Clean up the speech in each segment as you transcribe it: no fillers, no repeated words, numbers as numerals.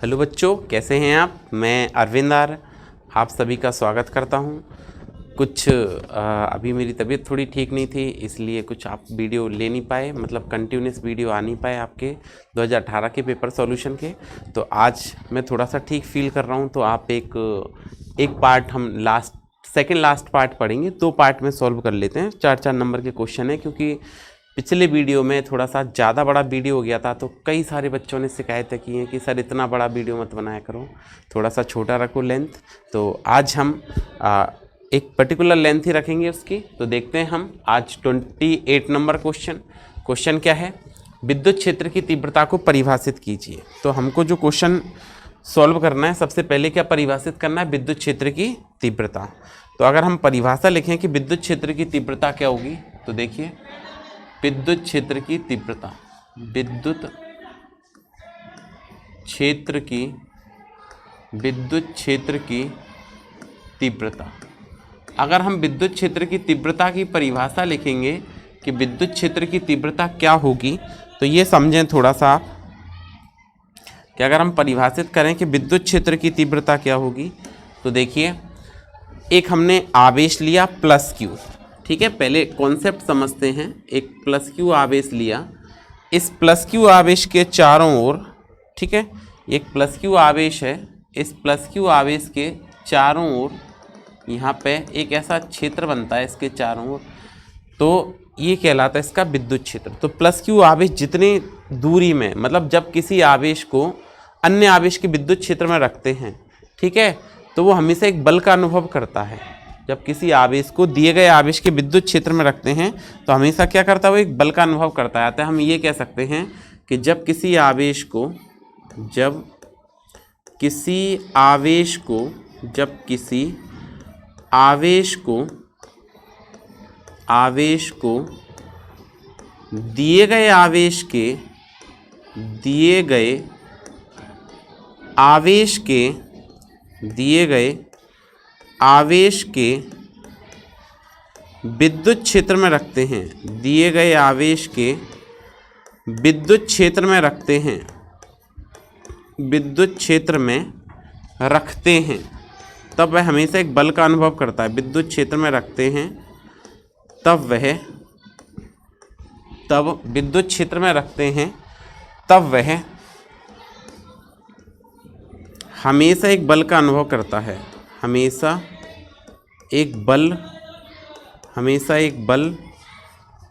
Hello बच्चों, कैसे हैं आप। मैं अरविंद आर आप सभी का स्वागत करता हूं। अभी मेरी तबीयत थोड़ी ठीक नहीं थी, इसलिए कुछ आप वीडियो ले नहीं पाए, मतलब कंटिन्यूस वीडियो आ नहीं पाए आपके 2018 के पेपर सॉल्यूशन के। तो आज मैं थोड़ा सा ठीक फील कर रहा हूं, तो आप एक पार्ट हम सेकेंड लास्ट पार्ट पढ़ेंगे। 2 पार्ट में सॉल्व कर लेते हैं। 4-4 नंबर के क्वेश्चन है, क्योंकि पिछले वीडियो में थोड़ा सा ज़्यादा बड़ा वीडियो हो गया था, तो कई सारे बच्चों ने शिकायतें की हैं कि सर इतना बड़ा वीडियो मत बनाया करो, थोड़ा सा छोटा रखो लेंथ। तो आज हम एक पर्टिकुलर लेंथ ही रखेंगे उसकी। तो देखते हैं हम आज 28 नंबर क्वेश्चन क्या है, विद्युत क्षेत्र की तीव्रता को परिभाषित कीजिए। तो हमको जो क्वेश्चन सॉल्व करना है, सबसे पहले क्या परिभाषित करना है, विद्युत क्षेत्र की तीव्रता। तो अगर हम परिभाषा लिखें कि विद्युत क्षेत्र की तीव्रता क्या होगी, तो देखिए विद्युत क्षेत्र की तीव्रता, विद्युत क्षेत्र की तीव्रता। अगर हम विद्युत क्षेत्र की तीव्रता की परिभाषा लिखेंगे कि विद्युत क्षेत्र की तीव्रता क्या होगी, तो ये समझें थोड़ा सा कि अगर हम परिभाषित करें कि विद्युत क्षेत्र की तीव्रता क्या होगी, तो देखिए एक हमने आवेश लिया प्लस क्यू, ठीक है। पहले कॉन्सेप्ट समझते हैं। एक प्लस क्यू आवेश लिया, इस प्लस क्यू आवेश के चारों ओर, ठीक है, एक प्लस क्यू आवेश है, इस प्लस क्यू आवेश के चारों ओर यहाँ पे एक ऐसा क्षेत्र बनता है इसके चारों ओर, तो ये कहलाता है इसका विद्युत क्षेत्र। तो प्लस क्यू आवेश जितनी दूरी में, मतलब जब किसी आवेश को अन्य आवेश के विद्युत क्षेत्र में रखते हैं, ठीक है, तो वो हमेशा एक बल का अनुभव करता है। जब किसी आवेश को दिए गए आवेश के विद्युत क्षेत्र में रखते हैं, तो हमेशा क्या करता है, वो एक बल का अनुभव करता है। हम ये कह सकते हैं कि जब किसी आवेश को दिए गए आवेश के विद्युत क्षेत्र में रखते हैं, दिए गए आवेश के विद्युत क्षेत्र में रखते हैं, तब वह हमेशा एक बल का अनुभव करता है। विद्युत क्षेत्र में रखते हैं तब विद्युत क्षेत्र में रखते हैं तब वह हमेशा एक बल का अनुभव करता है, हमेशा एक बल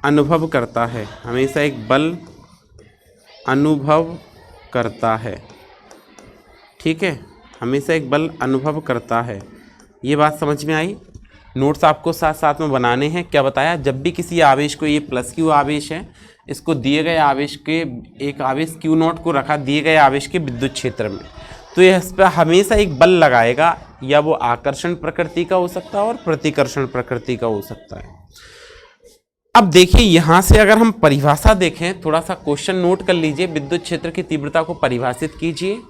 अनुभव करता है, ठीक है, हमेशा एक बल अनुभव करता है। ये बात समझ में आई। नोट्स आपको साथ साथ में बनाने हैं। क्या बताया, जब भी किसी आवेश को, ये प्लस क्यू आवेश है, इसको दिए गए आवेश के एक आवेश क्यू नॉट को रखा दिए गए आवेश के विद्युत क्षेत्र में, तो यह इस पर हमेशा एक बल लगाएगा, या वो आकर्षण प्रकृति का हो सकता है और प्रतिकर्षण प्रकृति का हो सकता है। अब देखिए यहाँ से अगर हम परिभाषा देखें, थोड़ा सा क्वेश्चन नोट कर लीजिए। विद्युत क्षेत्र की तीव्रता को परिभाषित कीजिए।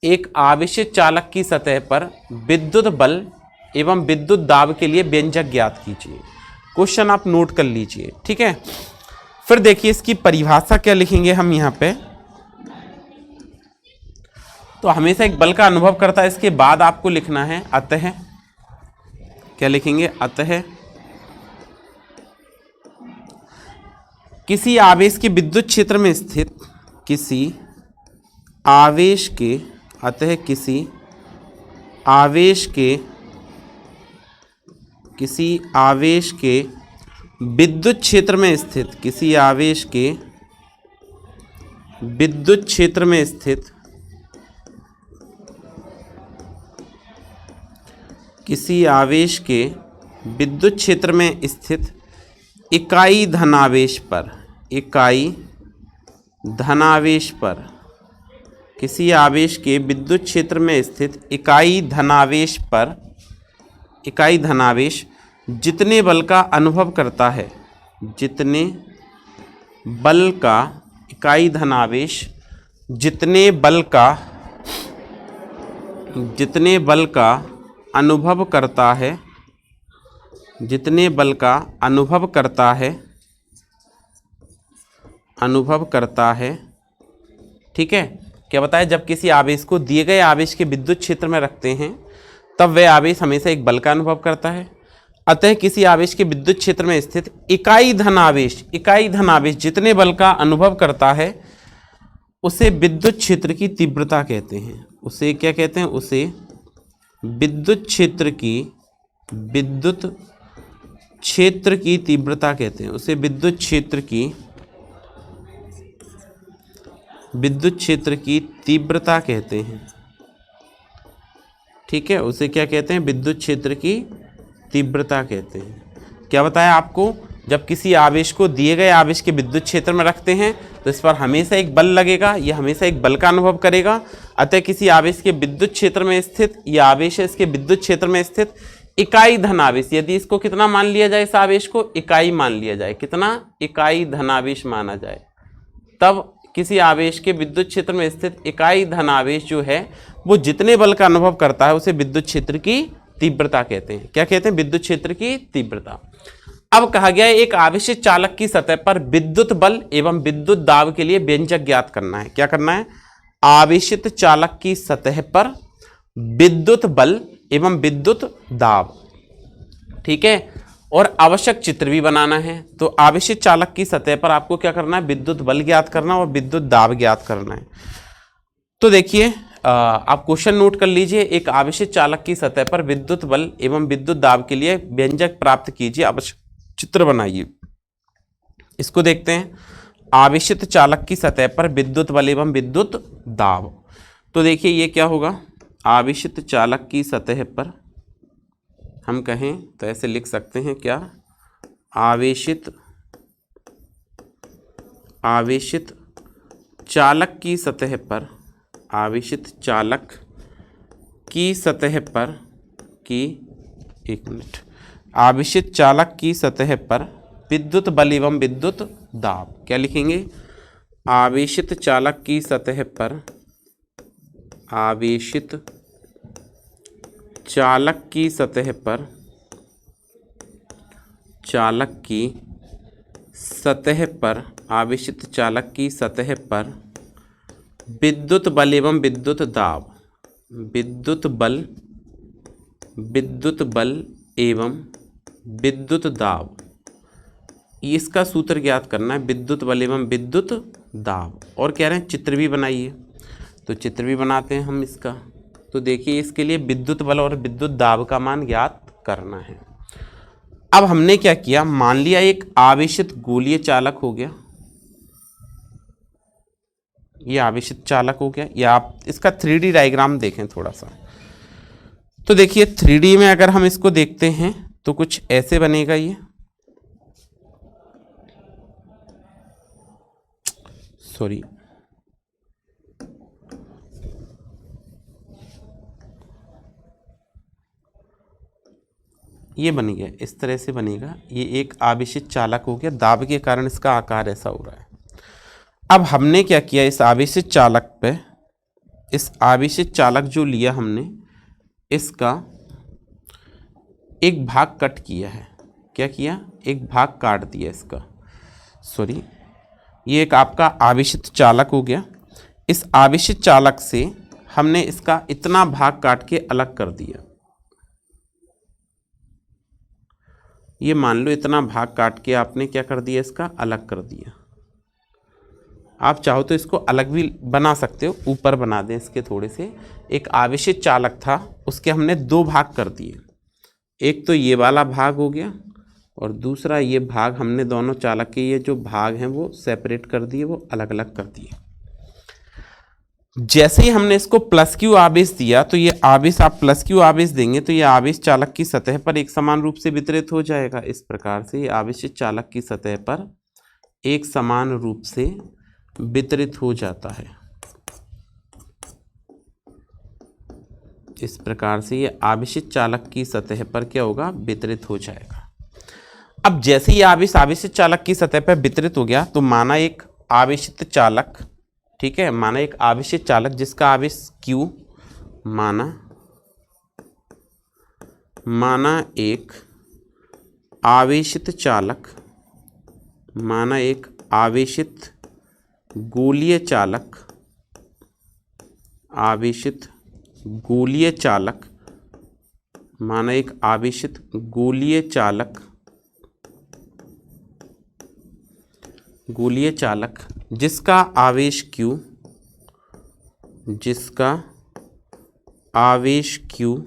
एक आवेशित चालक की सतह पर विद्युत बल एवं विद्युत दाब के लिए व्यंजक ज्ञात कीजिए। क्वेश्चन आप नोट कर लीजिए, ठीक है। फिर देखिए इसकी परिभाषा क्या लिखेंगे हम यहाँ पे, तो हमेशा एक बल का अनुभव करता है। इसके बाद आपको लिखना है अतः, क्या लिखेंगे, अतः किसी आवेश के विद्युत क्षेत्र में स्थित किसी आवेश के विद्युत क्षेत्र में स्थित इकाई धनावेश पर, किसी आवेश के विद्युत क्षेत्र में स्थित इकाई धनावेश जितने बल का अनुभव करता है, जितने बल का अनुभव करता है, ठीक है, क्या बताया, जब किसी आवेश को दिए गए आवेश के विद्युत क्षेत्र में रखते हैं तब वह आवेश हमेशा एक बल का अनुभव करता है। अतः किसी आवेश के विद्युत क्षेत्र में स्थित इकाई धन आवेश जितने बल का अनुभव करता है उसे विद्युत क्षेत्र की तीव्रता कहते हैं। उसे क्या कहते हैं? उसे विद्युत क्षेत्र की तीव्रता कहते हैं। उसे विद्युत क्षेत्र की तीव्रता कहते हैं। ठीक है, उसे क्या कहते हैं? विद्युत क्षेत्र की तीव्रता कहते हैं। क्या बताया आपको, जब किसी आवेश को दिए गए आवेश के विद्युत क्षेत्र में रखते हैं तो इस पर हमेशा एक बल लगेगा, यह हमेशा एक बल का अनुभव करेगा। अतः किसी आवेश के विद्युत क्षेत्र में स्थित, यह आवेश है, इसके विद्युत क्षेत्र में स्थित इकाई धन आवेश, यदि इसको कितना मान लिया जाए, इस आवेश को इकाई मान लिया जाए, कितना? इकाई धनावेश माना जाए, तब किसी आवेश के विद्युत क्षेत्र में स्थित इकाई धन आवेश जो है वो जितने बल का अनुभव करता है उसे विद्युत क्षेत्र की तीव्रता कहते हैं। क्या कहते हैं? विद्युत क्षेत्र की तीव्रता। अब कहा गया है एक आवेशित चालक की सतह पर विद्युत बल एवं विद्युत दाब के लिए व्यंजक ज्ञात करना है। क्या करना है? आवेशित चालक की सतह पर विद्युत बल एवं विद्युत दाब, ठीक है, और आवश्यक चित्र भी बनाना है। तो आवेशित चालक की सतह पर आपको क्या करना है? विद्युत बल ज्ञात करना और विद्युत दाब ज्ञात करना है। तो देखिए आप क्वेश्चन नोट कर लीजिए, एक आवेशित चालक की सतह पर विद्युत बल एवं विद्युत दाब के लिए व्यंजक प्राप्त कीजिए, आवश्यक चित्र बनाइए। इसको देखते हैं, आवेशित चालक की सतह पर विद्युत बल एवं विद्युत दाब। तो देखिए ये क्या होगा, आवेशित चालक की सतह पर हम कहें तो ऐसे लिख सकते हैं, क्या? आवेशित चालक की सतह पर, आवेशित चालक की सतह पर की, एक मिनट, आवेशित चालक की सतह पर विद्युत बल एवं विद्युत दाब। क्या लिखेंगे? आवेशित चालक की सतह पर, आवेशित चालक की सतह पर, चालक की सतह पर, आवेशित चालक की सतह पर विद्युत बल एवं विद्युत दाब, विद्युत बल एवं विद्युत दाब, इसका सूत्र ज्ञात करना है, विद्युत बल एवं विद्युत दाब। और कह रहे हैं चित्र भी बनाइए, तो चित्र भी बनाते हैं हम इसका। तो देखिए इसके लिए विद्युत बल और विद्युत दाब का मान ज्ञात करना है। अब हमने क्या किया, मान लिया एक आवेशित गोलीय चालक हो गया, ये आवेशित चालक हो गया। या आप इसका 3D डायग्राम देखें थोड़ा सा, तो देखिए 3D में अगर हम इसको देखते हैं तो कुछ ऐसे बनेगा। ये सॉरी, ये बन गया, इस तरह से बनेगा। ये एक आवेशित चालक हो गया, दाब के कारण इसका आकार ऐसा हो रहा है। अब हमने क्या किया, इस आवेशित चालक पे, इस आवेशित चालक जो लिया हमने, इसका एक भाग कट किया है। क्या किया? एक भाग काट दिया इसका, सॉरी, ये एक आपका आवेशित चालक हो गया। इस आवेशित चालक से हमने इसका इतना भाग काट के अलग कर दिया। ये मान लो इतना भाग काट के आपने क्या कर दिया, इसका अलग कर दिया। आप चाहो तो इसको अलग भी बना सकते हो, ऊपर बना दें इसके थोड़े से। एक आवेशित चालक था, उसके हमने दो भाग कर दिए, एक तो ये वाला भाग हो गया और दूसरा ये भाग हमने दोनों चालक के ये जो भाग हैं वो सेपरेट कर दिए, वो अलग अलग कर दिए। जैसे ही हमने इसको प्लस क्यू आवेश दिया तो ये आवेश, आप प्लस क्यू आवेश देंगे तो ये आवेश चालक की सतह पर एक समान रूप से वितरित हो जाएगा। इस प्रकार से ये आवेशित चालक की सतह पर एक समान रूप से वितरित हो जाता है। इस प्रकार से ये आवेशित चालक की सतह पर क्या होगा, वितरित हो जाएगा। अब जैसे ही आवेश आवेशित चालक की सतह पर वितरित हो गया तो माना एक आवेशित चालक, ठीक है, माना एक आवेशित चालक जिसका आवेश Q, माना एक आवेशित चालक, माना एक आवेशित गोलीय चालक, आवेशित गोलीय चालक, माना एक आवेशित गोलीय चालक जिसका आवेश Q, जिसका आवेश Q,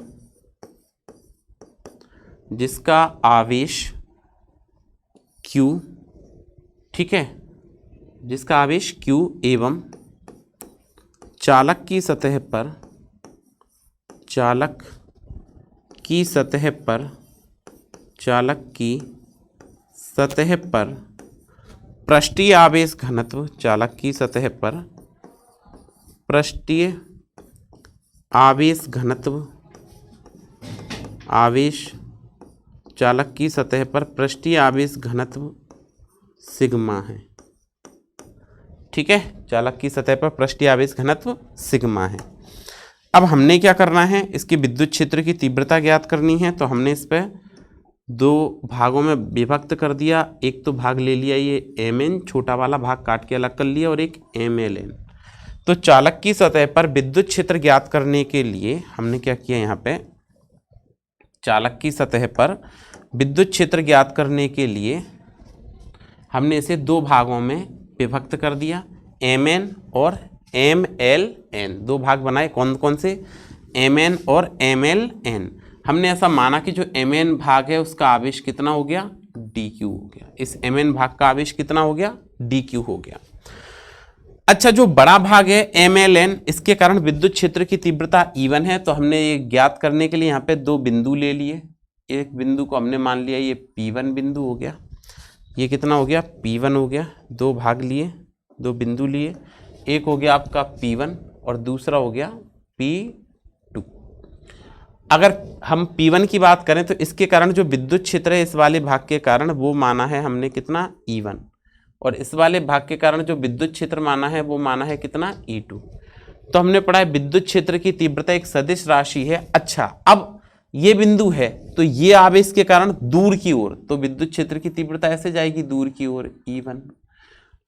जिसका आवेश Q, ठीक है, जिसका आवेश Q एवं चालक की सतह पर पृष्ठीय आवेश घनत्व, चालक की सतह पर पृष्ठीय आवेश घनत्व, चालक की सतह पर पृष्ठीय आवेश घनत्व सिग्मा है। ठीक है, चालक की सतह पर पृष्ठीय आवेश घनत्व सिग्मा है। अब हमने क्या करना है, इसकी विद्युत क्षेत्र की तीव्रता ज्ञात करनी है। तो हमने इस पर दो भागों में विभक्त कर दिया। एक तो भाग ले लिया ये mn, छोटा वाला भाग काट के अलग कर लिया, और एक mln। तो चालक की सतह पर विद्युत क्षेत्र ज्ञात करने के लिए हमने क्या किया, यहाँ पे चालक की सतह पर विद्युत क्षेत्र ज्ञात करने के लिए हमने इसे दो भागों में विभक्त कर दिया, mn और mln। दो भाग बनाए, कौन कौन से, mn और mln। हमने ऐसा माना कि जो mn भाग है उसका आवेश कितना हो गया, dq हो गया। इस mn भाग का आवेश कितना हो गया, dq हो गया। अच्छा, जो बड़ा भाग है mln, इसके कारण विद्युत क्षेत्र की तीव्रता E1 है। तो हमने ये ज्ञात करने के लिए यहाँ पे दो बिंदु ले लिए। एक बिंदु को हमने मान लिया ये P1 बिंदु हो गया, ये कितना हो गया, P1 हो गया। दो भाग लिए, दो बिंदु लिए, एक हो गया आपका P1 और दूसरा हो गया P2। अगर हम P1 की बात करें तो इसके कारण जो विद्युत क्षेत्र है इस वाले भाग के कारण वो माना है हमने कितना, E1, और इस वाले भाग के कारण जो विद्युत क्षेत्र माना है वो माना है कितना, E2। तो हमने पढ़ा है विद्युत क्षेत्र की तीव्रता एक सदिश राशि है। अच्छा, अब ये बिंदु है तो ये आवेश के कारण दूर की ओर, तो विद्युत क्षेत्र की तीव्रता ऐसे जाएगी दूर की ओर, E1।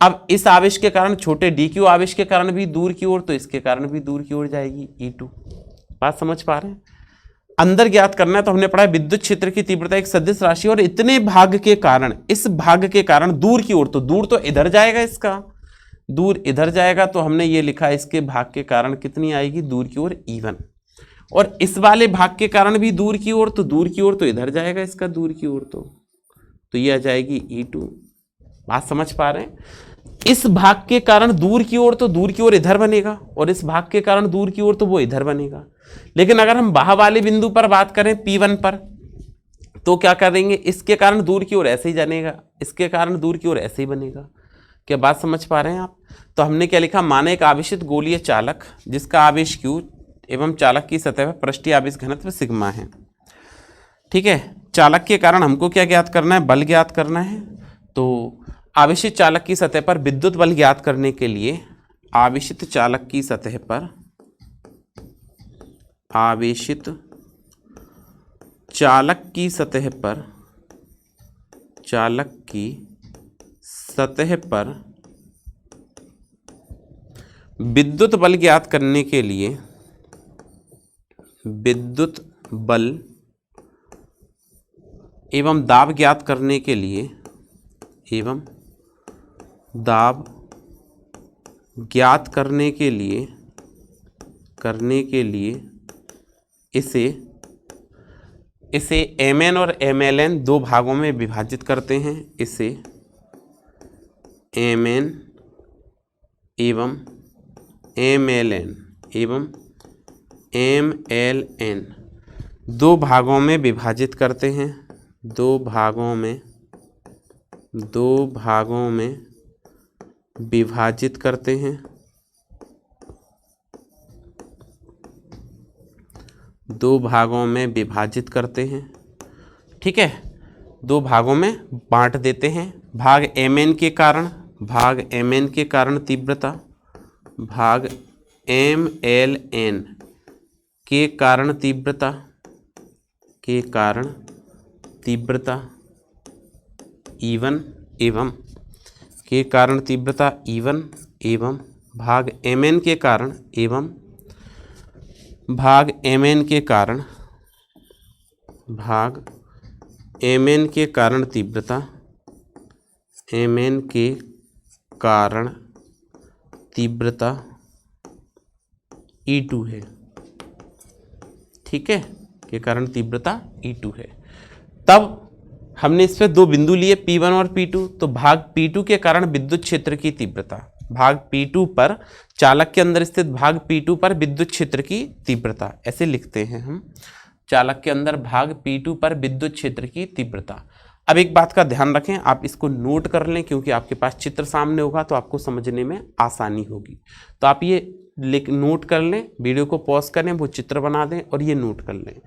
अब इस आवेश के कारण, छोटे dq आवेश के कारण भी दूर की ओर, तो इसके कारण भी दूर की ओर जाएगी, E2। बात समझ पा रहे हैं? अंदर ज्ञात करना है तो हमने पढ़ा है विद्युत क्षेत्र की तीव्रता एक सदिश राशि, और इतने भाग के कारण, इस भाग के कारण दूर की ओर, तो दूर तो इधर जाएगा, इसका दूर इधर जाएगा, तो हमने ये लिखा इसके भाग के कारण कितनी आएगी, दूर की ओर E1। और इस वाले भाग के कारण भी दूर की ओर, तो दूर की ओर तो इधर जाएगा इसका दूर की ओर, तो ये आ जाएगी E2। बात समझ पा रहे हैं? इस भाग के कारण दूर की ओर, तो दूर की ओर इधर बनेगा, और इस भाग के कारण दूर की ओर तो वो इधर बनेगा। लेकिन अगर हम बाहर वाले बिंदु पर बात करें P1 पर, तो क्या करेंगे, इसके कारण दूर की ओर ऐसे ही जानेगा, इसके कारण दूर की ओर ऐसे ही बनेगा। क्या बात समझ पा रहे हैं आप? तो हमने क्या लिखा, माने एक आवेशित गोलीय चालक जिसका आवेश Q एवं चालक की सतह पर पृष्ठीय आवेश घनत्व सिग्मा है। ठीक है, चालक के कारण हमको क्या ज्ञात करना है, बल ज्ञात करना है। तो आवेशित चालक की सतह पर विद्युत बल ज्ञात करने के लिए आवेशित चालक की सतह पर, आवेशित चालक की सतह पर, चालक की सतह पर विद्युत बल ज्ञात करने के लिए, विद्युत बल एवं दाब ज्ञात करने के लिए, एवं दाब ज्ञात करने के लिए इसे mn और mln दो भागों में विभाजित करते हैं। इसे mn एवं mln दो भागों में विभाजित करते हैं, दो भागों में विभाजित करते हैं, दो भागों में विभाजित करते हैं। ठीक है, दो भागों में बांट देते हैं। भाग mn के कारण तीव्रता, भाग mln के कारण तीव्रता E1 एवं भाग mn के कारण भाग mn के कारण, भाग mn के कारण तीव्रता, mn के कारण तीव्रता E2 है। ठीक है, के कारण तीव्रता E2 है। तब हमने इस पे दो बिंदु लिए P1 और P2, तो भाग P2 के कारण विद्युत क्षेत्र की तीव्रता, भाग P2 पर, चालक के अंदर स्थित भाग P2 पर विद्युत क्षेत्र की तीव्रता, ऐसे लिखते हैं हम, चालक के अंदर भाग P2 पर विद्युत क्षेत्र की तीव्रता। अब एक बात का ध्यान रखें, आप इसको नोट कर लें, क्योंकि आपके पास चित्र सामने होगा तो आपको समझने में आसानी होगी। तो आप ये नोट कर लें, वीडियो को पॉज करें, वो चित्र बना दें और ये नोट कर लें,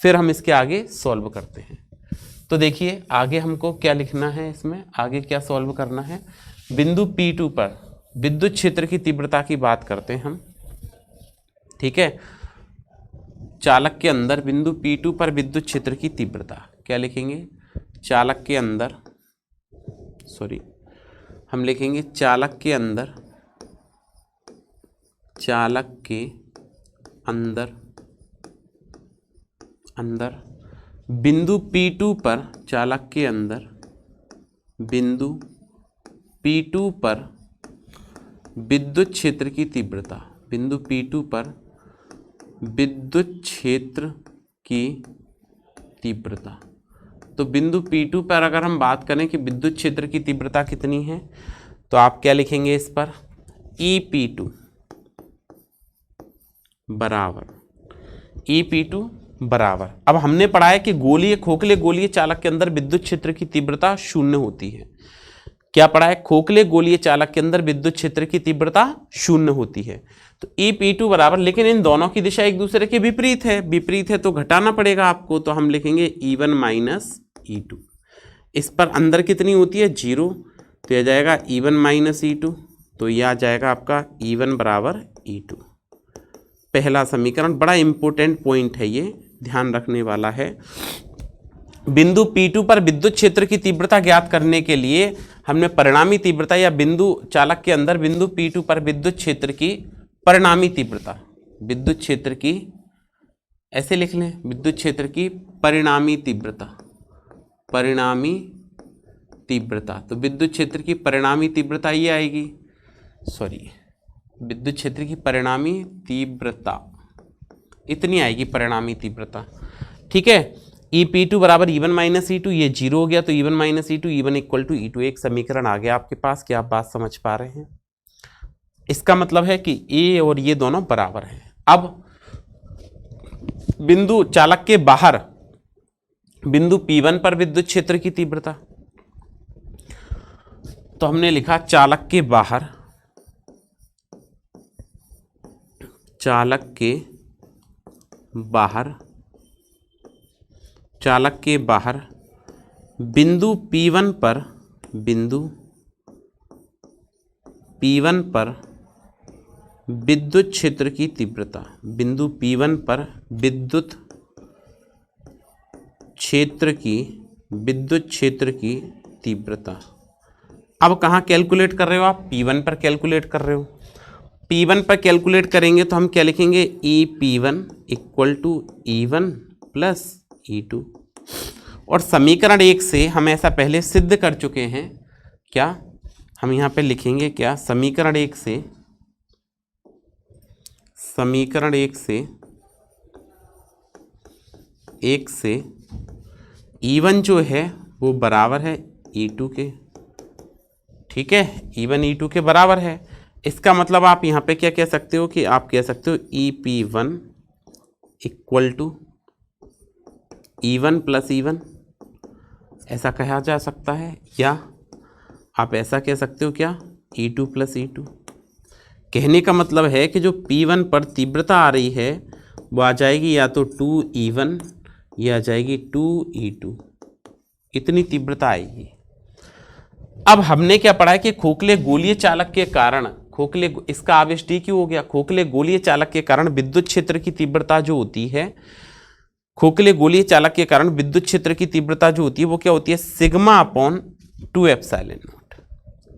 फिर हम इसके आगे सॉल्व करते हैं। तो देखिए आगे हमको क्या लिखना है, इसमें आगे क्या सॉल्व करना है। बिंदु P2 पर विद्युत क्षेत्र की तीव्रता की बात करते हैं हम। ठीक है, चालक के अंदर बिंदु P2 पर विद्युत क्षेत्र की तीव्रता क्या लिखेंगे, चालक के अंदर, सॉरी हम लिखेंगे चालक के अंदर, चालक के अंदर बिंदु P2 पर, चालक के अंदर बिंदु P2 पर विद्युत क्षेत्र की तीव्रता, बिंदु P2 पर विद्युत क्षेत्र की तीव्रता। तो बिंदु P2 पर अगर हम बात करें कि विद्युत क्षेत्र की तीव्रता कितनी है, तो आप क्या लिखेंगे इस पर, EP2 बराबर, अब हमने पढ़ा है कि गोलीय, खोखले गोलीय चालक के अंदर विद्युत क्षेत्र की तीव्रता 0 होती है। क्या पढ़ा है, खोखले गोलीय चालक के अंदर विद्युत क्षेत्र की तीव्रता 0 होती है। तो EP2 बराबर, लेकिन इन दोनों की दिशा एक दूसरे के विपरीत है, तो घटाना पड़ेगा आपको, तो हम लिखेंगे E1 माइनस E2। इस पर अंदर कितनी होती है, 0, तो यह जाएगा E1 माइनस E2, तो यह आ जाएगा आपका E1 बराबर E2। पहला समीकरण, बड़ा इंपॉर्टेंट पॉइंट है, ये ध्यान रखने वाला है। बिंदु P2 पर विद्युत क्षेत्र की तीव्रता ज्ञात करने के लिए हमने परिणामी तीव्रता, या बिंदु चालक के अंदर बिंदु P2 पर विद्युत क्षेत्र की परिणामी तीव्रता, विद्युत क्षेत्र की, ऐसे लिख लें, विद्युत क्षेत्र की परिणामी तीव्रता, परिणामी तीव्रता। तो विद्युत क्षेत्र की परिणामी तीव्रता ये आएगी, सॉरी विद्युत क्षेत्र की परिणामी तीव्रता इतनी आएगी, परिणामी तीव्रता। ठीक है, EP2 बराबर E1 माइनस E2, ये 0 हो गया, तो E1 minus E2, E1 equal to E2, एक समीकरण आ गया आपके पास। क्या आप बात समझ पा रहे हैं? इसका मतलब है कि ए और ये दोनों बराबर हैं। अब बिंदु चालक के बाहर, बिंदु P1 पर विद्युत क्षेत्र की तीव्रता, तो हमने लिखा चालक के बाहर, चालक के बाहर बिंदु P1 पर, बिंदु P1 पर विद्युत क्षेत्र की तीव्रता, बिंदु P1 पर विद्युत क्षेत्र की तीव्रता। अब कहाँ कैलकुलेट कर रहे हो आप? P1 पर कैलकुलेट कर रहे हो। P1 पर कैलकुलेट करेंगे तो हम क्या लिखेंगे, EP1 equal to E1 plus E2। और समीकरण 1 से हम ऐसा पहले सिद्ध कर चुके हैं। क्या हम यहाँ पे लिखेंगे, क्या समीकरण 1 से E1 जो है वो बराबर है E2 के। ठीक है, E1 E2 के बराबर है। इसका मतलब आप यहाँ पे क्या कह सकते हो कि आप कह सकते हो EP1 equal to E1 plus E1, ऐसा कहा जा सकता है। या आप ऐसा कह सकते हो क्या, E2 प्लस E2। कहने का मतलब है कि जो P1 पर तीव्रता आ रही है वो आ जाएगी या तो 2E1 या आ जाएगी 2E2, इतनी तीव्रता आएगी। अब हमने क्या पढ़ा है कि खोखले गोलीय चालक के कारण, इसका आवेश D क्यों हो गया, खोखले गोलीय चालक के कारण विद्युत क्षेत्र की तीव्रता जो होती है, खोखले गोलीय चालक के कारण विद्युत क्षेत्र की तीव्रता जो होती है वो क्या होती है, सिग्मा अपॉन 2 एप्सिलॉन नॉट।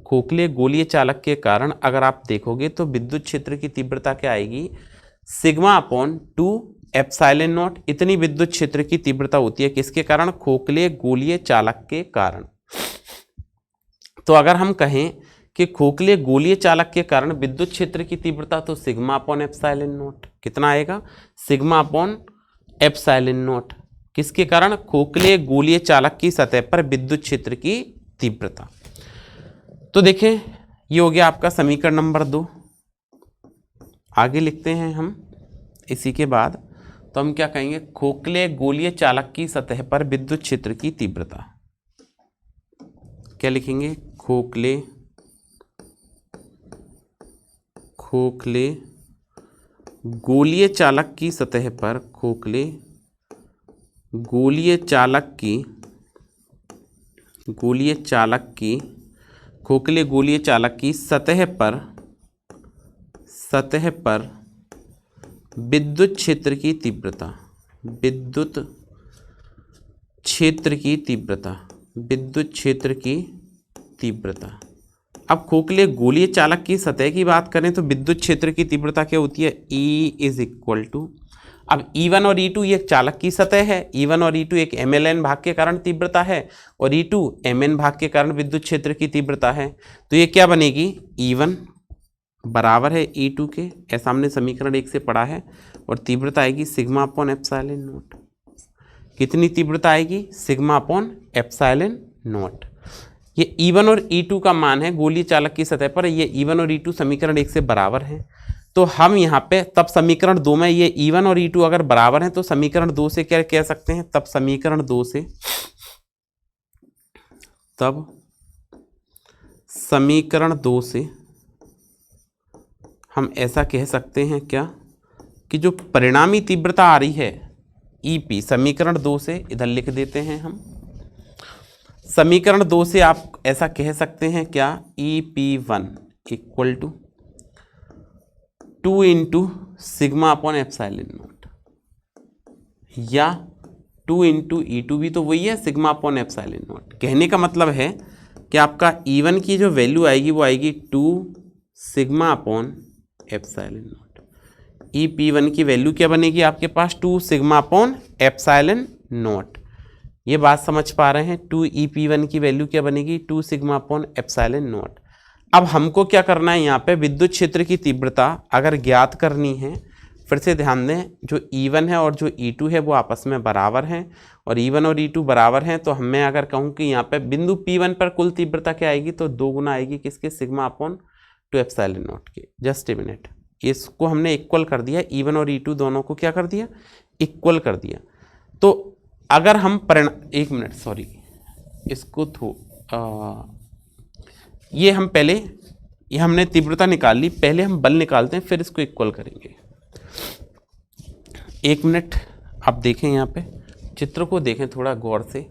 खोखले गोलीय चालक के कारण अगर आप देखोगे तो विद्युत क्षेत्र की तीव्रता क्या आएगी, सिग्मा अपॉन 2 एप्सिलॉन नॉट, इतनी विद्युत क्षेत्र की तीव्रता होती है किसके कारण? खोखले गोलीय चालक के कारण। तो अगर हम कहें कि खोखले गोलीय चालक के कारण विद्युत क्षेत्र की तीव्रता, तो सिग्मा अपॉन एप्सिलॉन नॉट कितना आएगा? सिग्मा अपॉन एप्सिलॉन नॉट, किसके कारण? खोखले गोलीय चालक की सतह पर विद्युत क्षेत्र की तीव्रता। तो देखें ये हो गया आपका समीकरण नंबर 2। आगे लिखते हैं हम इसी के बाद, तो हम क्या कहेंगे? खोखले गोलीय चालक की सतह पर विद्युत क्षेत्र की तीव्रता। क्या लिखेंगे? खोखले गोलीय चालक की सतह पर, खोखले गोलीय चालक की खोखले गोलीय चालक की सतह पर विद्युत क्षेत्र की तीव्रता, विद्युत क्षेत्र की तीव्रता। अब खोखले गोलीय चालक की सतह की बात करें तो विद्युत क्षेत्र की तीव्रता क्या होती है? E इज इक्वल टू, अब E1 और E2 ये चालक की सतह है, E1 और E2 एक mln भाग के कारण तीव्रता है और E2 mn भाग के कारण विद्युत क्षेत्र की तीव्रता है। तो ये क्या बनेगी? E1 बराबर है E2 के, ऐसा हमने समीकरण 1 से पढ़ा है, और तीव्रता आएगी सिग्मा अपॉन एप्सिलॉन नॉट। कितनी तीव्रता आएगी? Sigma upon epsilon nought. ये E1 और E2 का मान है गोलीय चालक की सतह पर, ये E1 और E2 समीकरण 1 से बराबर है। तो हम यहाँ पे तब समीकरण 2 में ये E1 और E2 अगर बराबर हैं तो समीकरण 2 से क्या कह सकते हैं? तब समीकरण 2 से हम ऐसा कह सकते हैं क्या, कि जो परिणामी तीव्रता आ रही है EP, समीकरण 2 से इधर लिख देते हैं हम। समीकरण 2 से आप ऐसा कह सकते हैं क्या? EP1 equal to 2 into sigma upon epsilon nought, या 2 इंटू E2 भी तो वही है, सिग्मा अपॉन एप्सिलॉन नॉट। कहने का मतलब है कि आपका E1 की जो वैल्यू आएगी वो आएगी 2 sigma upon epsilon not. EP1 की वैल्यू क्या बनेगी आपके पास? 2 सिग्मा अपॉन एप्सिलॉन नॉट। ये बात समझ पा रहे हैं? 2 EP1 की वैल्यू क्या बनेगी? 2 सिग्मा अपॉन एप्सिलॉन नॉट। अब हमको क्या करना है? यहाँ पे विद्युत क्षेत्र की तीव्रता अगर ज्ञात करनी है, फिर से ध्यान दें, जो E1 है और जो E2 है वो आपस में बराबर हैं, और E1 और E2 बराबर हैं, तो मैं अगर कहूँ कि यहाँ पे बिंदु P1 पर कुल तीव्रता क्या आएगी? तो 2 गुना आएगी किसके? सिग्मा अपॉन 2 एप्सिलॉन नॉट के। जस्ट ए मिनट, इसको हमने इक्वल कर दिया, E1 और E2 दोनों को क्या कर दिया? इक्वल कर दिया। तो अगर हम एक मिनट सॉरी, इसको ये हम पहले, ये हमने तीव्रता निकाल ली, पहले हम बल निकालते हैं फिर इसको इक्वल करेंगे। एक मिनट आप देखें, यहाँ पे चित्र को देखें थोड़ा गौर से।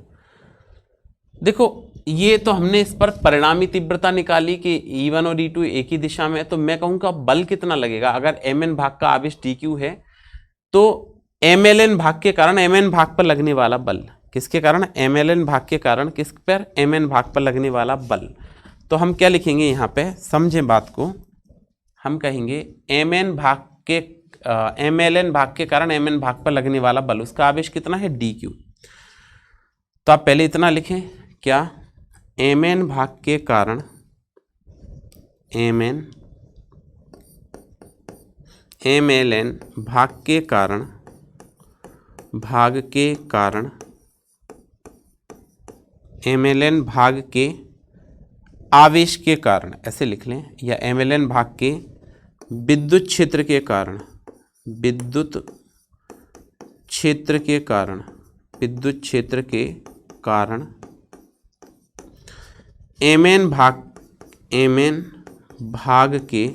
देखो ये तो हमने इस पर परिणामी तीव्रता निकाली कि E1 और E2 एक ही दिशा में है, तो मैं कहूँगा बल कितना लगेगा? अगर mn भाग का आवेश dq है तो mln भाग के कारण mn भाग पर लगने वाला बल, किसके कारण? mln भाग के कारण किस पर? mn भाग पर लगने वाला बल। तो हम क्या लिखेंगे यहाँ पे? समझें बात को, हम कहेंगे mln भाग के कारण mn भाग पर लगने वाला बल, उसका आवेश कितना है? dq। तो आप पहले इतना लिखें क्या? mn भाग के कारण mln भाग के कारण mln भाग के आवेश के कारण, ऐसे लिख लें, या mln भाग के विद्युत क्षेत्र के कारण, विद्युत क्षेत्र के कारण mn भाग के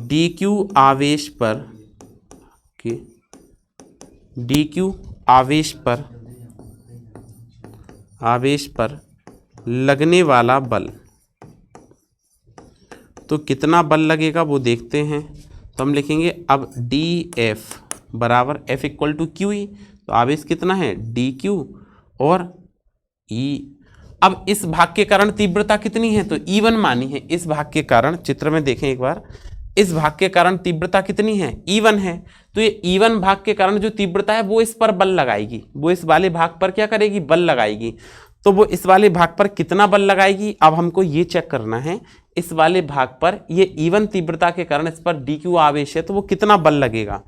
dq आवेश पर लगने वाला बल। तो कितना बल लगेगा वो देखते हैं। तो हम लिखेंगे अब dF बराबर F इक्वल टू QE, तो आवेश कितना है? dq और E। अब इस भाग के कारण तीव्रता कितनी है? तो E1 मानी है। इस भाग के कारण चित्र में देखें एक बार, इस भाग के कारण तीव्रता कितनी है, E1 है। तो ये E1 भाग के कारण जो तीव्रता है वो इस पर बल लगाएगी, वो इस वाले भाग पर क्या करेगी, बल लगाएगी। तो वो इस वाले भाग पर कितना बल लगाएगी, अब हमको ये चेक करना है इस वाले भाग पर ये E1 तीव्रता के कारण इस पर dq आवेश है तो वो कितना बल लगेगा।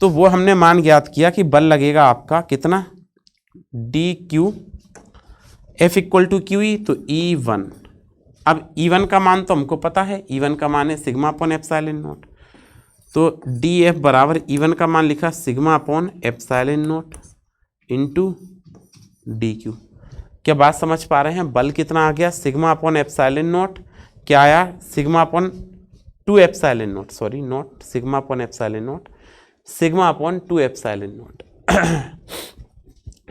तो वो हमने मान ज्ञात किया कि बल लगेगा आपका कितना, dq F equal to Q E, तो E1। अब E1 का मान तो हमको पता है, E1 का मान है सिग्मा अपॉन एप्सिलॉन नॉट। तो DF बराबर E1 का मान लिखा sigma upon epsilon not into DQ। क्या बात समझ पा रहे हैं, बल कितना आ गया, सिग्मा अपॉन एप्सिलॉन नॉट, क्या आया, sigma upon 2 epsilon not, sorry not sigma upon epsilon not, sigma upon 2 epsilon nought.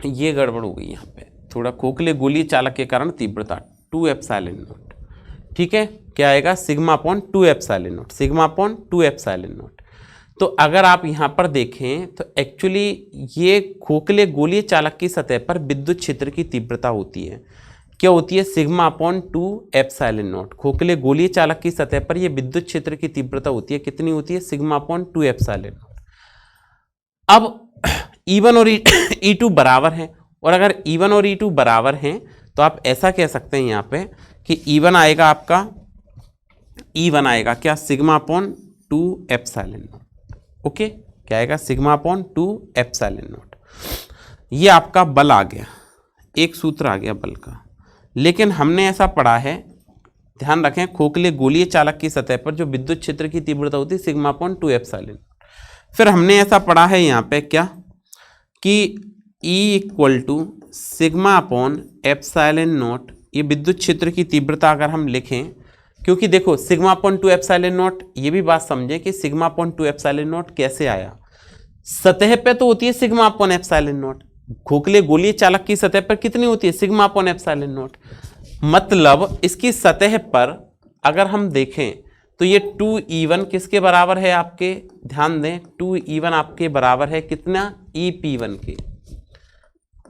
ये गड़बड़ हो गई यहाँ पे, थोड़ा खोखले गोलीय चालक के कारण तीव्रता 2 एप्सिलॉन नॉट, ठीक है। क्या आएगा, sigma upon 2 epsilon not, sigma upon 2 epsilon nought. तो अगर आप यहाँ पर देखें तो एक्चुअली ये खोखले गोलीय चालक की सतह पर विद्युत क्षेत्र की तीव्रता होती है, क्या होती है, सिग्मा अपॉन 2 एप्सिलॉन नॉट। खोखले गोलीय चालक की सतह पर ये विद्युत क्षेत्र की तीव्रता होती है, कितनी होती है, सिग्मा अपॉन 2 एप्सिलॉन नॉट। अब E1 और E2 बराबर हैं, और अगर E1 और E2 बराबर हैं तो आप ऐसा कह सकते हैं यहाँ पे कि E1 आएगा आपका, E1 आएगा क्या, sigma upon 2 epsilon not, okay. क्या आएगा, सिग्मा अपॉन 2 एप्सिलॉन नॉट। ये आपका बल आ गया, एक सूत्र आ गया बल का। लेकिन हमने ऐसा पढ़ा है, ध्यान रखें, खोखले गोलीय चालक की सतह पर जो विद्युत क्षेत्र की तीव्रता होती है सिग्मा अपॉन 2 एप्सिलॉन। फिर हमने ऐसा पढ़ा है यहाँ पे क्या, कि E equal to sigma upon epsilon nought, ये विद्युत क्षेत्र की तीव्रता अगर हम लिखें, क्योंकि देखो सिग्मा अपॉन 2 एप्सिलॉन नॉट, ये भी बात समझें कि सिग्मा अपॉन 2 एप्सिलॉन नॉट कैसे आया, सतह पे तो होती है सिग्मा अपॉन एप्सिलॉन नॉट, खोखले गोलीय चालक की सतह पर कितनी होती है, सिग्मा अपॉन एप्सिलॉन नॉट। मतलब इसकी सतह पर अगर हम देखें तो ये 2E1 किसके बराबर है आपके, ध्यान दें, 2E1 आपके बराबर है कितना, EP1 के,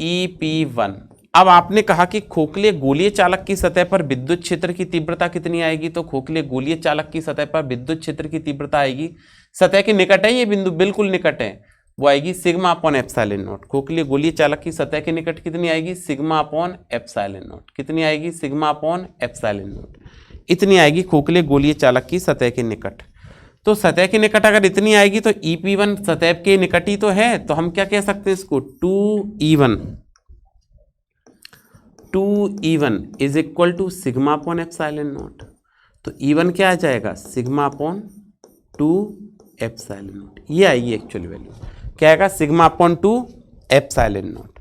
EP1। अब आपने कहा कि खोखले गोलीय चालक की सतह पर विद्युत क्षेत्र की तीव्रता कितनी आएगी, तो खोखले गोलीय चालक की सतह पर विद्युत क्षेत्र की तीव्रता आएगी, सतह के निकट है ये बिंदु, बिल्कुल निकट है, वो आएगी सिग्मा अपॉन एप्सिलॉन नॉट। खोखले गोलीय चालक की सतह के निकट कितनी आएगी, सिग्मा अपॉन एप्सिलॉन नॉट, कितनी आएगी, सिग्मा अपॉन एप्सिलॉन नॉट, इतनी आएगी खोखले गोलीय चालक की सतह के निकट। तो सतह के निकट अगर इतनी आएगी तो EP1 सतह के निकट ही तो है, तो हम क्या कह सकते हैं इसको, 2E1 is equal to sigma upon epsilon nought. तो E1 क्या आ जाएगा, सिग्मा अपॉन 2 एप्सिलॉन नॉट, ये आएगी एक्चुअली वैल्यू, क्या आएगा, सिग्मा अपॉन 2 एप्सिलॉन नॉट।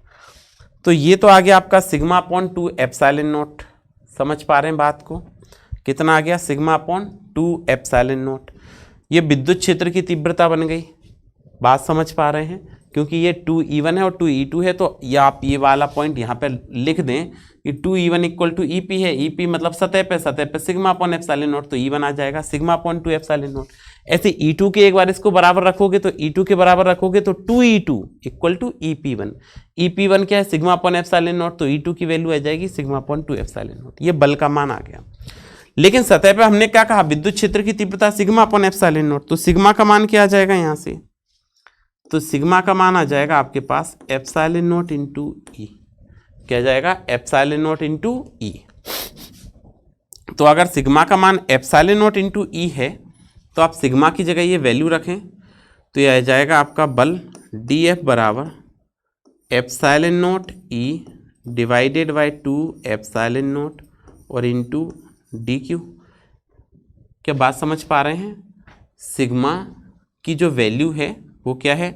तो ये तो आ गया आपका सिग्मा अपॉन 2 एप्सिलॉन नॉट, समझ पा रहे हैं बात को, कितना आ गया, सिग्मा अपॉन 2 एप्सिलॉन नॉट। ये विद्युत क्षेत्र की तीव्रता बन गई, बात समझ पा रहे हैं, क्योंकि ये 2E1 है और 2E2 है, तो या आप ये वाला पॉइंट यहाँ पे लिख दें कि 2E1 इक्वल टू EP है, EP मतलब सतह पे सिग्मा अपॉन एप्सिलॉन नॉट, तो E1 आ जाएगा सिग्मा अपॉन 2 एप्सिलॉन नॉट। ऐसे E2 के एक बार इसको बराबर रखोगे तो E2 के बराबर रखोगे तो 2E2 equal to EP1, EP1 क्या है, सिग्मा अपॉन एप्सिलॉन नॉट, तो E2 की वैल्यू आ जाएगी सिग्मा अपॉन 2 एप्सिलॉन नॉट। ये बल का मान आ गया। लेकिन सतह पे हमने क्या कहा, विद्युत क्षेत्र की तीव्रता सिग्मा अपॉन एप्सिलॉन नॉट, तो सिग्मा का मान क्या आ जाएगा यहाँ से, तो सिग्मा का मान आ जाएगा आपके पास एप्सिलॉन नॉट इंटू ई, क्या जाएगा, एप्सिलॉन नॉट इंटू ई। तो अगर सिग्मा का मान एप्सिलॉन नॉट इंटू ई है तो आप सिग्मा की जगह ये वैल्यू रखें, तो ये आ जाएगा आपका बल DF बराबर epsilon nought E divided by 2 epsilon not और इंटू DQ। क्या बात समझ पा रहे हैं, सिग्मा की जो वैल्यू है वो क्या है,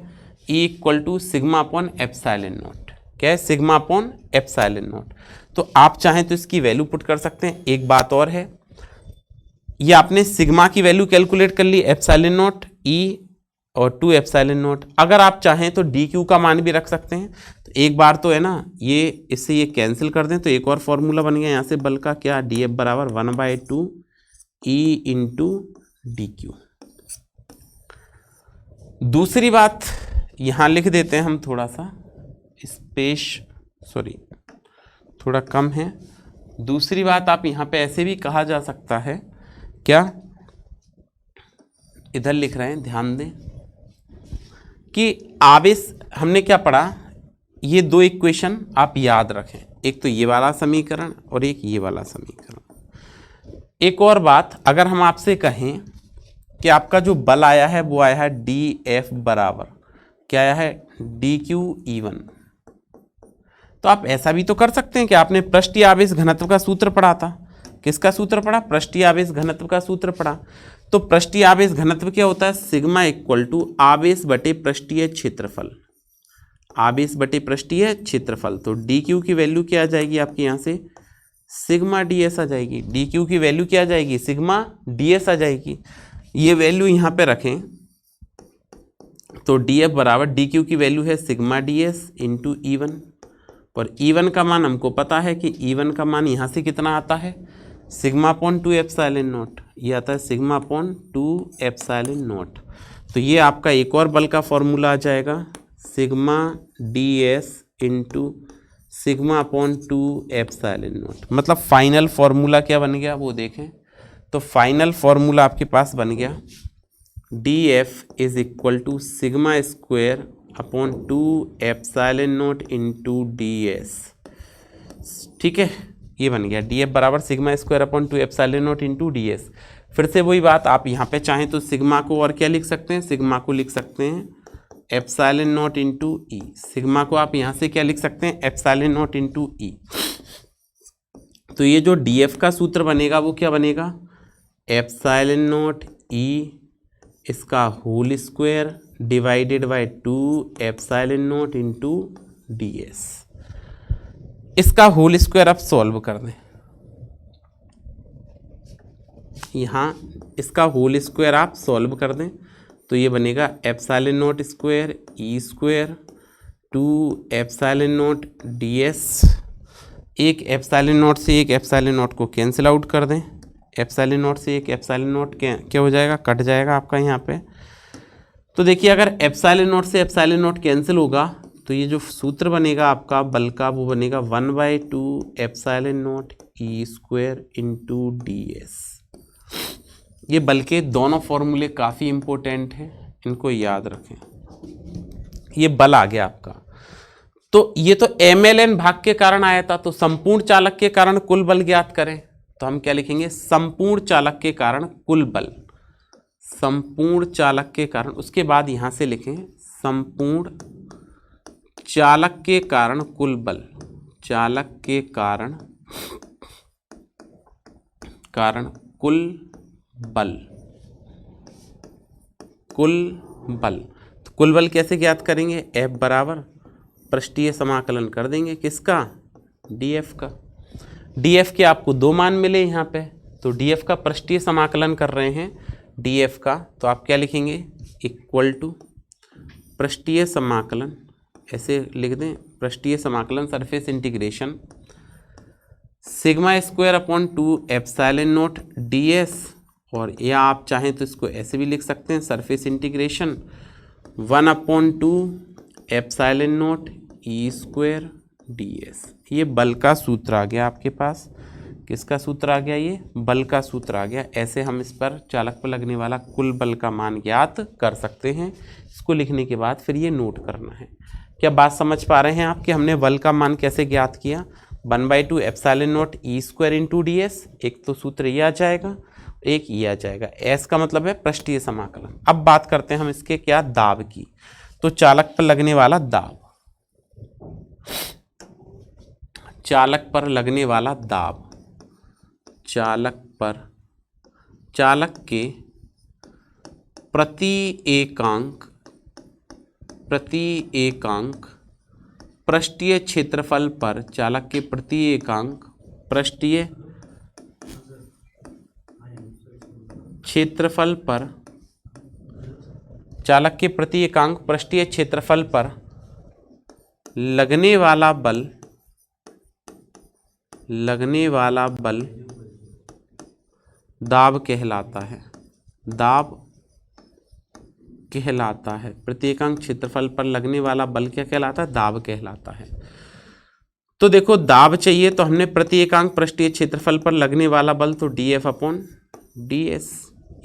E equal to sigma upon epsilon nought, क्या है, सिग्मा अपॉन एप्सिलॉन नॉट। तो आप चाहें तो इसकी वैल्यू पुट कर सकते हैं। एक बात और है, ये आपने सिग्मा की वैल्यू कैलकुलेट कर ली, एप्सिलॉन नॉट E और 2 एप्सिलॉन नॉट। अगर आप चाहें तो DQ का मान भी रख सकते हैं। तो एक बार तो है ना, ये इससे ये कैंसिल कर दें तो एक और फॉर्मूला बन गया यहाँ से बल का, क्या, DF बराबर 1/2 E इंटू DQ। दूसरी बात यहाँ लिख देते हैं हम, थोड़ा सा स्पेस, सॉरी थोड़ा कम है। दूसरी बात आप यहाँ पे ऐसे भी कहा जा सकता है, क्या, इधर लिख रहे हैं, ध्यान दें कि आवेश, हमने क्या पढ़ा, ये दो इक्वेशन आप याद रखें, एक तो ये वाला समीकरण और एक ये वाला समीकरण। एक और बात, अगर हम आपसे कहें कि आपका जो बल आया है वो आया है DF बराबर क्या आया है, DQ/E1, तो आप ऐसा भी तो कर सकते हैं कि आपने पृष्ठीय आवेश घनत्व का सूत्र पढ़ा था। किसका सूत्र पढ़ा? पृष्ठीय आवेश घनत्व का सूत्र पढ़ा। तो पृष्ठीय आवेश घनत्व क्या होता है? सिग्मा इक्वल टू आवेश बटे पृष्ठीय क्षेत्रफल, आवेश बटे पृष्ठीय क्षेत्रफल। तो DQ की वैल्यू क्या आ जाएगी आपकी यहाँ से? सिग्मा DS आ जाएगी। DQ की वैल्यू क्या आ जाएगी? सिग्मा DS आ जाएगी। ये वैल्यू यहाँ पे रखें तो DF बराबर DQ की वैल्यू है सिग्मा DS इंटू E1, और E1 का मान हमको पता है कि E1 का मान यहाँ से कितना आता है? सिग्मा अपॉन 2 एप्सिलॉन नॉट, ये आता है सिग्मा अपॉन 2 एप्सिलॉन नॉट। तो ये आपका एक और बल का फॉर्मूला आ जाएगा, sigma DS into sigma upon 2 epsilon not. मतलब फाइनल फॉर्मूला क्या बन गया वो देखें, तो फाइनल फॉर्मूला आपके पास बन गया DF is equal to sigma square upon 2 epsilon not into DS। ठीक है, ये बन गया DF बराबर sigma square upon 2 epsilon not into DS। फिर से वही बात, आप यहाँ पे चाहें तो सिग्मा को और क्या लिख सकते हैं? सिग्मा को लिख सकते हैं epsilon not into E। Sigma को आप यहाँ से क्या लिख सकते हैं? Epsilon not into E। तो ये जो DF का सूत्र बनेगा वो क्या बनेगा? एप्सिलॉन नॉट E इसका whole square divided by 2 epsilon not into DS। इसका होल स्क्वायर आप सॉल्व कर दें, यहाँ इसका होल स्क्वायर आप सॉल्व कर दें तो ये बनेगा epsilon not square E square 2 epsilon not DS। एक एप्सिलॉन नॉट से एक एप्सिलॉन नॉट को कैंसिल आउट कर दें, एप्सिलॉन नॉट से एक एप्सिलॉन नॉट क्या हो जाएगा? कट जाएगा आपका यहाँ पे। तो देखिए अगर एप्सिलॉन नॉट से एप्सिलॉन नॉट कैंसिल होगा तो ये जो सूत्र बनेगा आपका बल का वो बनेगा 1/2 epsilon not E square into DS। ये बल के दोनों फॉर्मूले काफ़ी इंपॉर्टेंट हैं, इनको याद रखें। ये बल आ गया आपका, तो ये तो MLN भाग के कारण आया था, तो संपूर्ण चालक के कारण कुल बल ज्ञात करें तो हम क्या लिखेंगे? संपूर्ण चालक के कारण कुल बल, संपूर्ण चालक के कारण। उसके बाद यहां से लिखें संपूर्ण चालक के कारण कुल बल, चालक के कारण कुल बल, कुल बल। तो कुल बल कैसे ज्ञात करेंगे? F बराबर पृष्ठीय समाकलन कर देंगे, किसका? DF का। DF के आपको दो मान मिले यहाँ पे, तो DF का पृष्ठीय समाकलन कर रहे हैं DF का, तो आप क्या लिखेंगे? इक्वल टू पृष्ठीय समाकलन, ऐसे लिख दें पृष्ठीय समाकलन surface integration sigma square upon 2 epsilon not DS, और या आप चाहें तो इसको ऐसे भी लिख सकते हैं surface integration 1/2 epsilon not E square DS। ये बल का सूत्र आ गया आपके पास। किसका सूत्र आ गया? ये बल का सूत्र आ गया। ऐसे हम इस पर चालक पर लगने वाला कुल बल का मान ज्ञात कर सकते हैं। इसको लिखने के बाद फिर ये नोट करना है। क्या बात समझ पा रहे हैं आप कि हमने बल का मान कैसे ज्ञात किया? 1/2 epsilon not E square into DS। एक तो सूत्र ये आ जाएगा, एक ये आ जाएगा। S का मतलब है पृष्ठीय समाकलन। अब बात करते हैं हम इसके क्या? दाब की। तो चालक पर लगने वाला दाब, चालक पर लगने वाला दाब, चालक पर, चालक के प्रति एकांक पृष्ठीय क्षेत्रफल पर, चालक के प्रति एकांक पृष्ठीय क्षेत्रफल पर, चालक के प्रति एकांक पृष्ठीय क्षेत्रफल पर लगने वाला बल, लगने वाला बल दाब कहलाता है, दाब कहलाता है। प्रति एकांक क्षेत्रफल पर लगने वाला बल क्या कहलाता है? दाब कहलाता है। तो देखो दाब चाहिए तो हमने प्रति एकांक पृष्ठीय क्षेत्रफल पर लगने वाला बल, तो DF अपॉन DS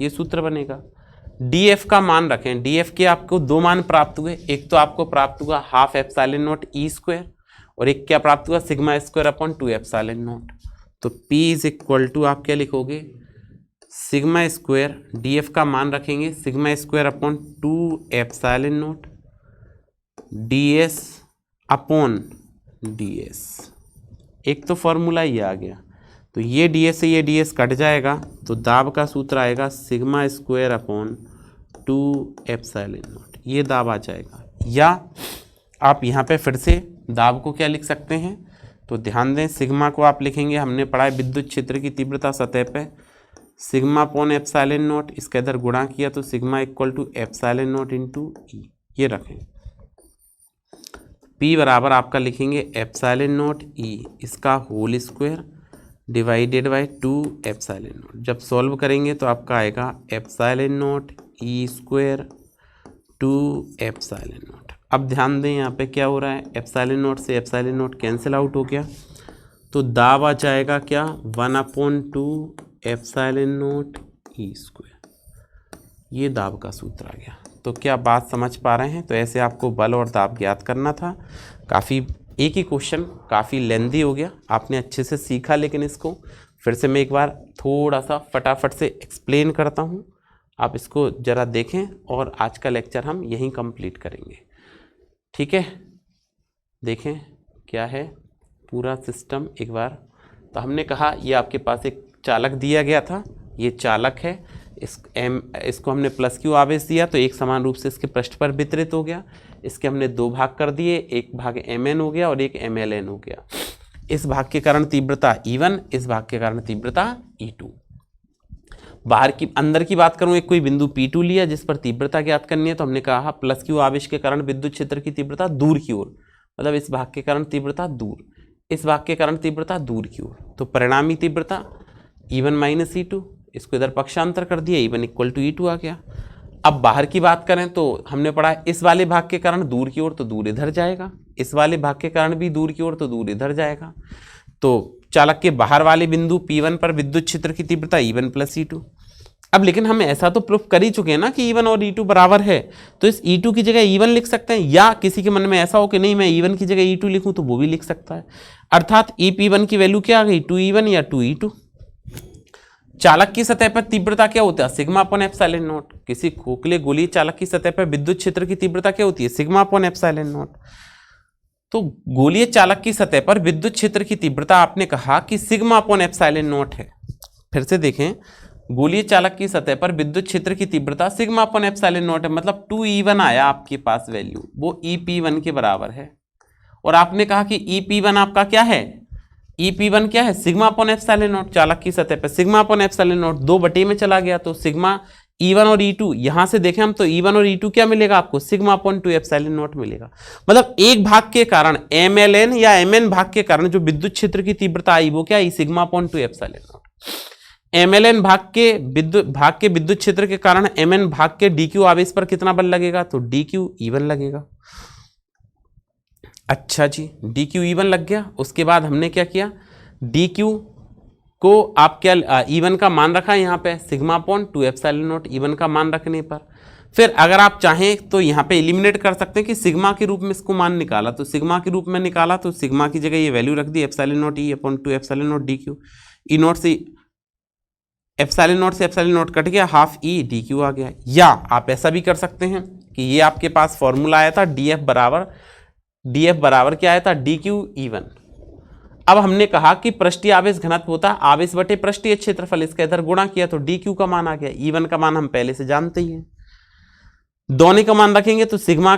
ये सूत्र बनेगा। डी एफ का मान रखें, डी एफ के आपको दो मान प्राप्त हुए, एक तो आपको प्राप्त हुआ half epsilon nought E square और एक क्या प्राप्त हुआ sigma square upon 2 epsilon nought. तो P इज इक्वल टू आप क्या लिखोगे, सिग्मा स्क्वायर डी एफ का मान रखेंगे sigma square upon 2 epsilon not D S upon D S. एक तो फॉर्मूला ये आ गया, तो ये डी एस से ये डी एस कट जाएगा, तो दाब का सूत्र आएगा sigma square upon 2 epsilon nought, ये दाब आ जाएगा। या आप यहाँ पे फिर से दाब को क्या लिख सकते हैं, तो ध्यान दें सिग्मा को आप लिखेंगे, हमने पढ़ा है विद्युत क्षेत्र की तीव्रता सतह पे सिग्मा अपॉन एप्सिलॉन नॉट, इसका इधर गुणा किया तो sigma equal to epsilon not into E, ये रखें। P बराबर आपका लिखेंगे एप्सिलॉन नॉट ई इसका whole square divided by 2 epsilon nought. जब सॉल्व करेंगे तो आपका आएगा epsilon nought E square 2 epsilon nought. अब ध्यान दें यहाँ पे क्या हो रहा है, एप्सिलॉन नॉट से एप्सिलॉन नॉट कैंसिल आउट हो गया, तो दाब आ जाएगा क्या 1/2 एप्सिलॉन नॉट ई स्क्वायर, ये दाब का सूत्र आ गया। तो क्या बात समझ पा रहे हैं, तो ऐसे आपको बल और दाब ज्ञात करना था। काफ़ी एक ही क्वेश्चन काफ़ी लेंदी हो गया, आपने अच्छे से सीखा, लेकिन इसको फिर से मैं एक बार थोड़ा सा फटाफट से एक्सप्लेन करता हूँ, आप इसको ज़रा देखें और आज का लेक्चर हम यहीं कंप्लीट करेंगे। ठीक है, देखें क्या है पूरा सिस्टम एक बार। तो हमने कहा ये आपके पास एक चालक दिया गया था, ये चालक है, इसको हमने प्लस क्यू आवेश दिया तो एक समान रूप से इसके पृष्ठ पर वितरित हो गया। इसके हमने दो भाग कर दिए, एक भाग mn हो गया और एक mln हो गया। इस भाग के कारण तीव्रता E1, इस भाग के कारण तीव्रता E2। बाहर की अंदर की बात करूं, एक कोई बिंदु P2 लिया जिस पर तीव्रता ज्ञात करनी है, तो हमने कहा प्लस क्यू आवेश के कारण विद्युत क्षेत्र की तीव्रता दूर की ओर, मतलब इस भाग के कारण तीव्रता दूर, इस भाग के कारण तीव्रता दूर की ओर, तो परिणामी तीव्रता E1 माइनस E2, इसको इधर पक्षांतर कर दिया, E1 इक्वल टू E2 आ गया। अब बाहर की बात करें तो हमने पढ़ा इस वाले भाग के कारण दूर की ओर, तो दूर इधर जाएगा, इस वाले भाग के कारण भी दूर की ओर, तो दूर इधर जाएगा। तो चालक के बाहर वाले बिंदु P1 पर विद्युत क्षेत्र की तीव्रता E1 प्लस E2। अब लेकिन हम ऐसा तो प्रूफ कर ही चुके हैं ना कि E1 और E2 बराबर है, तो इस E2 की जगह E1 लिख सकते हैं, या किसी के मन में ऐसा हो कि नहीं मैं E1 की जगह E2 लिखूं तो वो भी लिख सकता है। अर्थात EP1 की वैल्यू क्या आ गई 2E1 या 2E2। चालक की सतह पर तीव्रता क्या होता है सिग्मा अपॉन एप्सिलॉन नॉट। किसी खोखले गोलीय चालक की सतह पर विद्युत क्षेत्र की तीव्रता क्या होती है सिग्मा अपॉन एप्सिलॉन नॉट। तो गोलीय चालक की सतह पर विद्युत क्षेत्र की तीव्रता आपने कहा कि सिग्मा अपॉन एप्सिलॉन नॉट है। फिर से देखें, गोलीय चालक की सतह पर विद्युत क्षेत्र की तीव्रता सिग्मा अपॉन एप्सिलॉन नॉट है, मतलब 2E1 आया आपके पास वैल्यू, वो EP1 के बराबर है। और आपने कहा कि EP1 आपका क्या है, EP1 क्या है सिग्मा अपॉन एप्सिलॉन नॉट। चालक की सतह पर सिग्मा अपॉन एप्सिलॉन नॉट 2/2 में चला गया, तो सिग्मा E1 और E2 यहां से देखें हम तो E1 और E2 क्या मिलेगा आपको सिग्मा अपॉन 2 एप्सिलॉन नॉट मिलेगा। मतलब एक भाग के कारण MLN या MN भाग के कारण जो विद्युत क्षेत्र की तीव्रता आई वो क्या आई sigma upon 2 epsilon not. MLN भाग के विद्युत क्षेत्र के कारण MN भाग के DQ आवेश पर कितना बल लगेगा, तो DQ E1 लगेगा। अच्छा जी, DQ E1 लग गया। उसके बाद हमने क्या किया, DQ को आप क्या E1 का मान रखा है यहाँ पे sigma upon 2 epsilon not E1 का मान रखने पर। फिर अगर आप चाहें तो यहाँ पे एलिमिनेट कर सकते हैं कि सिग्मा के रूप में इसको मान निकाला, तो सिग्मा के रूप में निकाला तो सिग्मा की जगह ये वैल्यू रख दी epsilon not E upon 2 epsilon not DQ। E not से एप्सिलॉन नॉट कट गया, हाफ E DQ आ गया। या आप ऐसा भी कर सकते हैं कि ये आपके पास फॉर्मूला आया था DF बराबर क्या आया था DQ E1। अब हमने कहा कि पृष्ठीय आवेश घनत्व होता है आवेश बटे पृष्ठीय क्षेत्रफल, इसका इधर गुणा किया तो DQ का मान आ गया। E1 का मान हम पहले से जानते ही हैं, दोनों का मान रखेंगे तो सिग्मा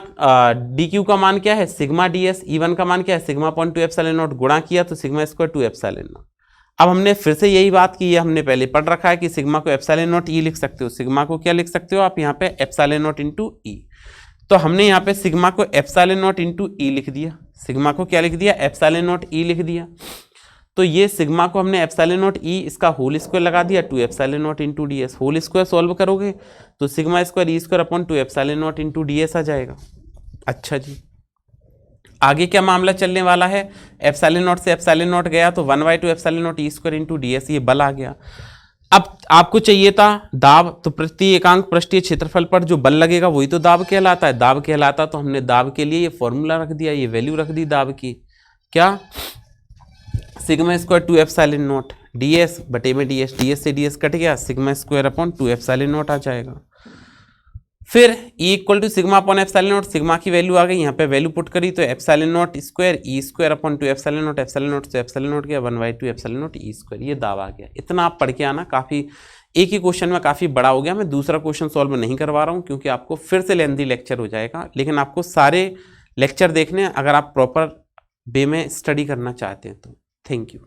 DQ का मान क्या है सिग्मा DS, E1 का मान क्या है सिग्मा अपॉन 2 एप्सिलॉन नॉट, गुणा किया तो सिग्मा स्क्वायर 2 एप्सिलॉन नॉट। अब हमने फिर से यही बात की, ये हमने पहले पढ़ रखा है कि सिग्मा को एप्सिलॉन नॉट E लिख सकते हो, सिग्मा को क्या लिख सकते हो आप यहाँ पे एप्सिलॉन नॉट इंटू E। तो हमने यहाँ पे सिग्मा को एप्सिलॉन नॉट इंटू E लिख दिया, सिग्मा को क्या लिख दिया एप्सिलॉन नॉट E लिख दिया। तो ये सिग्मा को हमने एप्सिलॉन नॉट E इसका होल स्क्वायर लगा दिया 2 epsilon not into DS। Whole square solve करोगे तो sigma square E square upon 2 epsilon not into DS आ जाएगा। अच्छा जी, आगे क्या मामला चलने वाला है, एप्सिलॉन नॉट से एप्सिलॉन नॉट गया तो 1/2 epsilon not E square into DS, ये बल आ गया। अब आपको चाहिए था दाब, तो प्रति एकांक पृष्ठीय क्षेत्रफल पर जो बल लगेगा वही तो दाब कहलाता है। दाब कहलाता तो हमने दाब के लिए ये फॉर्मूला रख दिया, ये वैल्यू रख दी दाब की, क्या sigma square 2 epsilon not ds बटे में ds, ds से ds कट गया, sigma square upon 2 epsilon not आ जाएगा। फिर E equal to sigma upon epsilon not, sigma की वैल्यू आ गई, यहाँ पे वैल्यू पुट करी तो epsilon not square E square upon 2 epsilon not, epsilon not से एप्सिलॉन नॉट गया 1/2 एप्सिलॉन नॉट E स्क्वायर, ये दावा आ गया। इतना आप पढ़ के आना, काफ़ी एक ही क्वेश्चन में काफ़ी बड़ा हो गया। मैं दूसरा क्वेश्चन सॉल्व नहीं करवा रहा हूँ क्योंकि आपको फिर से लेंथी लेक्चर हो जाएगा, लेकिन आपको सारे लेक्चर देखने हैं अगर आप प्रॉपर वे में स्टडी करना चाहते हैं तो। Thank you.